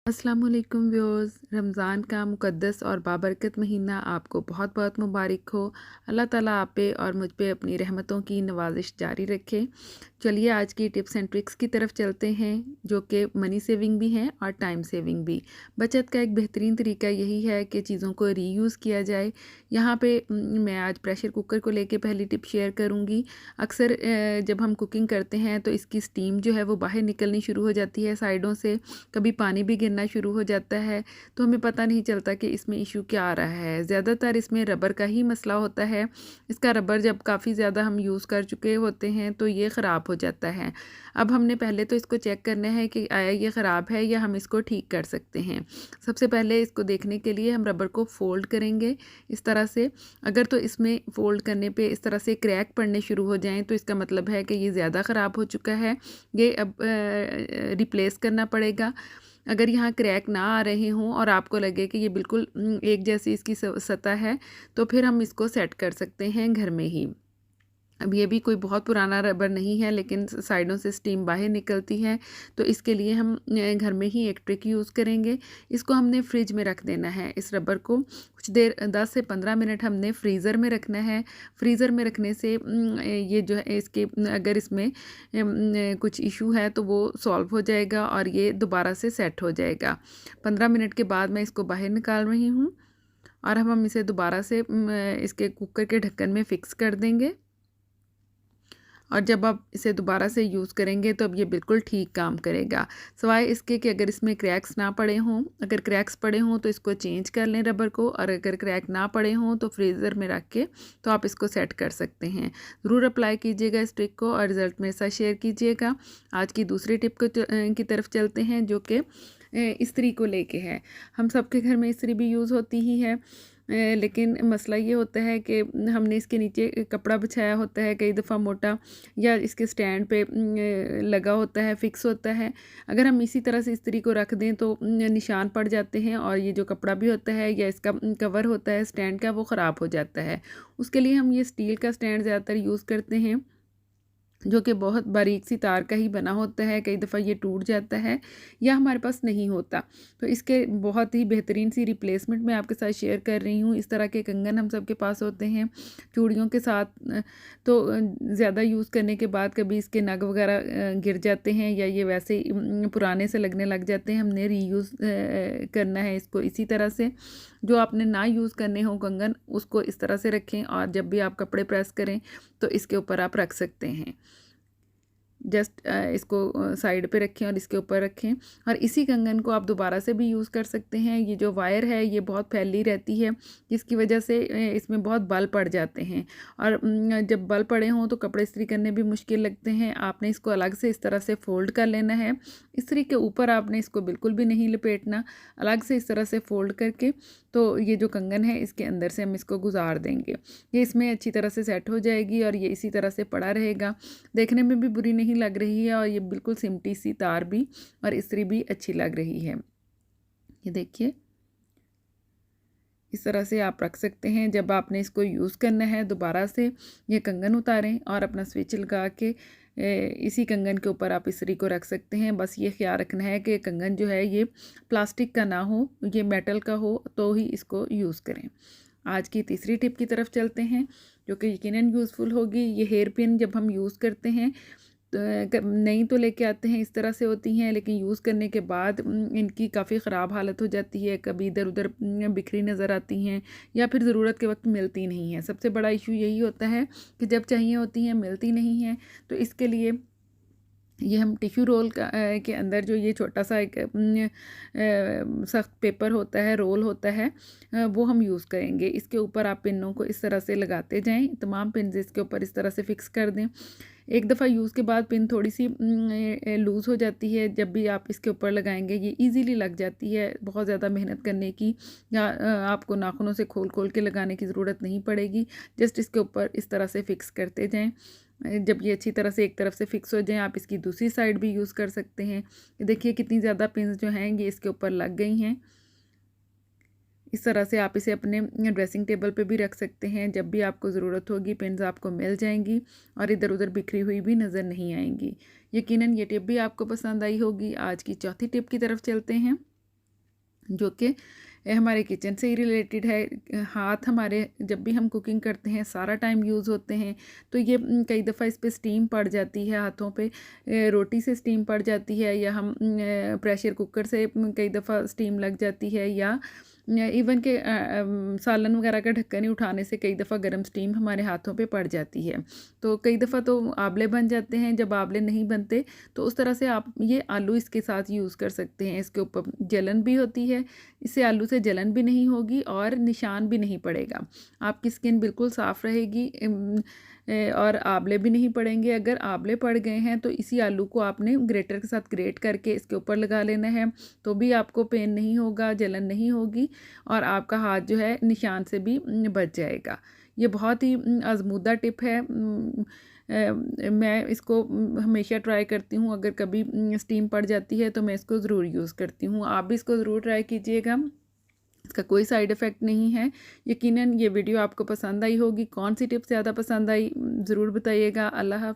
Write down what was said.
अस्सलाम वालेकुम व्यूअर्स। रमज़ान का मुक़द्दस और बाबरकत महीना आपको बहुत बहुत मुबारक हो। अल्लाह ताला आप पे और मुझ पे अपनी रहमतों की नवाज़िश जारी रखे। चलिए आज की टिप्स एंड ट्रिक्स की तरफ चलते हैं, जो कि मनी सेविंग भी हैं और टाइम सेविंग भी। बचत का एक बेहतरीन तरीका यही है कि चीज़ों को रीयूज़ किया जाए। यहाँ पे मैं आज प्रेशर कुकर को लेके पहली टिप शेयर करूँगी। अक्सर जब हम कुकिंग करते हैं तो इसकी स्टीम जो है वो बाहर निकलनी शुरू हो जाती है साइडों से, कभी पानी भी गिरना शुरू हो जाता है, तो हमें पता नहीं चलता कि इसमें इशू क्या आ रहा है। ज़्यादातर इसमें रबर का ही मसला होता है। इसका रबर जब काफ़ी ज़्यादा हम यूज़ कर चुके होते हैं तो ये ख़राब हो जाता है। अब हमने पहले तो इसको चेक करना है कि आया ये ख़राब है या हम इसको ठीक कर सकते हैं। सबसे पहले इसको देखने के लिए हम रबर को फ़ोल्ड करेंगे इस तरह से। अगर तो इसमें फ़ोल्ड करने पे इस तरह से क्रैक पड़ने शुरू हो जाएँ तो इसका मतलब है कि ये ज़्यादा ख़राब हो चुका है, ये अब रिप्लेस करना पड़ेगा। अगर यहाँ क्रैक ना आ रहे हों और आपको लगे कि ये बिल्कुल एक जैसी इसकी सतह है, तो फिर हम इसको सेट कर सकते हैं घर में ही। अब ये भी कोई बहुत पुराना रबर नहीं है, लेकिन साइडों से स्टीम बाहर निकलती है, तो इसके लिए हम घर में ही एक ट्रिक यूज़ करेंगे। इसको हमने फ्रिज में रख देना है। इस रबर को कुछ देर 10 से 15 मिनट हमने फ्रीज़र में रखना है। फ्रीज़र में रखने से ये जो है इसके अगर इसमें कुछ इशू है तो वो सॉल्व हो जाएगा और ये दोबारा से सेट हो जाएगा। 15 मिनट के बाद मैं इसको बाहर निकाल रही हूँ और अब हम इसे दोबारा से इसके कुकर के ढक्कन में फ़िक्स कर देंगे। और जब आप इसे दोबारा से यूज़ करेंगे तो अब ये बिल्कुल ठीक काम करेगा। सिवाय इसके कि अगर इसमें क्रैक्स ना पड़े हों, अगर क्रैक्स पड़े हों तो इसको चेंज कर लें रबर को, और अगर क्रैक ना पड़े हों तो फ्रीज़र में रख के तो आप इसको सेट कर सकते हैं। ज़रूर अप्लाई कीजिएगा इस ट्रिक को और रिज़ल्ट मेरे साथ शेयर कीजिएगा। आज की दूसरी टिप की तरफ चलते हैं, जो कि इस्त्री को लेके है। हम सबके घर में इस्त्री भी यूज़ होती ही है, लेकिन मसला ये होता है कि हमने इसके नीचे कपड़ा बिछाया होता है कई दफ़ा मोटा, या इसके स्टैंड पे लगा होता है, फिक्स होता है। अगर हम इसी तरह से इस्त्री को रख दें तो निशान पड़ जाते हैं और ये जो कपड़ा भी होता है या इसका कवर होता है स्टैंड का, वो ख़राब हो जाता है। उसके लिए हम ये स्टील का स्टैंड ज़्यादातर यूज़ करते हैं, जो कि बहुत बारीक सी तार का ही बना होता है। कई दफ़ा ये टूट जाता है या हमारे पास नहीं होता, तो इसके बहुत ही बेहतरीन सी रिप्लेसमेंट मैं आपके साथ शेयर कर रही हूँ। इस तरह के कंगन हम सबके पास होते हैं चूड़ियों के साथ, तो ज़्यादा यूज़ करने के बाद कभी इसके नग वगैरह गिर जाते हैं या ये वैसे ही पुराने से लगने लग जाते हैं। हमने रीयूज़ करना है इसको इसी तरह से। जो आपने ना यूज़ करने हो कंगन, उसको इस तरह से रखें और जब भी आप कपड़े प्रेस करें तो इसके ऊपर आप रख सकते हैं। जस्ट इसको साइड पे रखें और इसके ऊपर रखें, और इसी कंगन को आप दोबारा से भी यूज़ कर सकते हैं। ये जो वायर है ये बहुत फैली रहती है, जिसकी वजह से इसमें बहुत बल पड़ जाते हैं, और जब बल पड़े हों तो कपड़े इस्त्री करने भी मुश्किल लगते हैं। आपने इसको अलग से इस तरह से फ़ोल्ड कर लेना है। इस्त्री के ऊपर आपने इसको बिल्कुल भी नहीं लपेटना, अलग से इस तरह से फ़ोल्ड करके तो ये जो कंगन है इसके अंदर से हम इसको गुजार देंगे। ये इसमें अच्छी तरह से सेट हो जाएगी और ये इसी तरह से पड़ा रहेगा। देखने में भी बुरी नहीं लग रही है और ये बिल्कुल सिमटी सी तार भी और इस्त्री भी अच्छी लग रही है। ये देखिए, इस तरह से आप रख सकते हैं। जब आपने इसको यूज़ करना है दोबारा से ये कंगन उतारें और अपना स्विच लगा के इसी कंगन के ऊपर आप इस्त्री को रख सकते हैं। बस ये ख्याल रखना है कि कंगन जो है ये प्लास्टिक का ना हो, ये मेटल का हो तो ही इसको यूज़ करें। आज की तीसरी टिप की तरफ चलते हैं, जो कि यकीनन यूज़फुल होगी। ये हेयर पिन जब हम यूज़ करते हैं नई तो लेके आते हैं इस तरह से होती हैं, लेकिन यूज़ करने के बाद इनकी काफ़ी ख़राब हालत हो जाती है। कभी इधर उधर बिखरी नज़र आती हैं या फिर ज़रूरत के वक्त मिलती नहीं हैं। सबसे बड़ा इशू यही होता है कि जब चाहिए होती हैं मिलती नहीं हैं। तो इसके लिए ये हम टिश्यू रोल के अंदर जो ये छोटा सा एक सख्त पेपर होता है, रोल होता है, वो हम यूज़ करेंगे। इसके ऊपर आप पिनों को इस तरह से लगाते जाएं, तमाम पिन्स इसके ऊपर इस तरह से फिक्स कर दें। एक दफ़ा यूज़ के बाद पिन थोड़ी सी लूज़ हो जाती है, जब भी आप इसके ऊपर लगाएंगे ये इजीली लग जाती है। बहुत ज़्यादा मेहनत करने की या आपको नाखूनों से खोल खोल के लगाने की ज़रूरत नहीं पड़ेगी। जस्ट इसके ऊपर इस तरह से फिक्स करते जाएं। जब ये अच्छी तरह से एक तरफ से फिक्स हो जाए, आप इसकी दूसरी साइड भी यूज़ कर सकते हैं। देखिए कितनी ज़्यादा पिन्स जो हैं ये इसके ऊपर लग गई हैं। इस तरह से आप इसे अपने ड्रेसिंग टेबल पे भी रख सकते हैं। जब भी आपको ज़रूरत होगी पिन्स आपको मिल जाएंगी और इधर उधर बिखरी हुई भी नज़र नहीं आएंगी। यकीनन ये टिप भी आपको पसंद आई होगी। आज की चौथी टिप की तरफ चलते हैं। जो कि हमारे किचन से ही रिलेटेड है। हाथ हमारे जब भी हम कुकिंग करते हैं सारा टाइम यूज़ होते हैं, तो ये कई दफ़ा इस पे स्टीम पड़ जाती है हाथों पे, रोटी से स्टीम पड़ जाती है, या हम प्रेशर कुकर से कई दफ़ा स्टीम लग जाती है, या इवन के सालन वगैरह का ढक्कन ही उठाने से कई दफ़ा गर्म स्टीम हमारे हाथों पे पड़ जाती है। तो कई दफ़ा तो आंवले बन जाते हैं, जब आंवले नहीं बनते तो उस तरह से आप ये आलू इसके साथ यूज़ कर सकते हैं। इसके ऊपर जलन भी होती है, इससे आलू से जलन भी नहीं होगी और निशान भी नहीं पड़ेगा। आपकी स्किन बिल्कुल साफ़ रहेगी, और आंवले भी नहीं पड़ेंगे। अगर आंवले पड़ गए हैं तो इसी आलू को आपने ग्रेटर के साथ ग्रेट करके इसके ऊपर लगा लेना है, तो भी आपको पेन नहीं होगा, जलन नहीं होगी, और आपका हाथ जो है निशान से भी बच जाएगा। ये बहुत ही आज़मूदा टिप है। मैं इसको हमेशा ट्राई करती हूँ। अगर कभी स्टीम पड़ जाती है तो मैं इसको ज़रूर यूज़ करती हूँ। आप भी इसको ज़रूर ट्राई कीजिएगा, इसका कोई साइड इफ़ेक्ट नहीं है। यकीनन ये वीडियो आपको पसंद आई होगी। कौन सी टिप ज़्यादा पसंद आई ज़रूर बताइएगा। अल्लाह हाफ़िज़।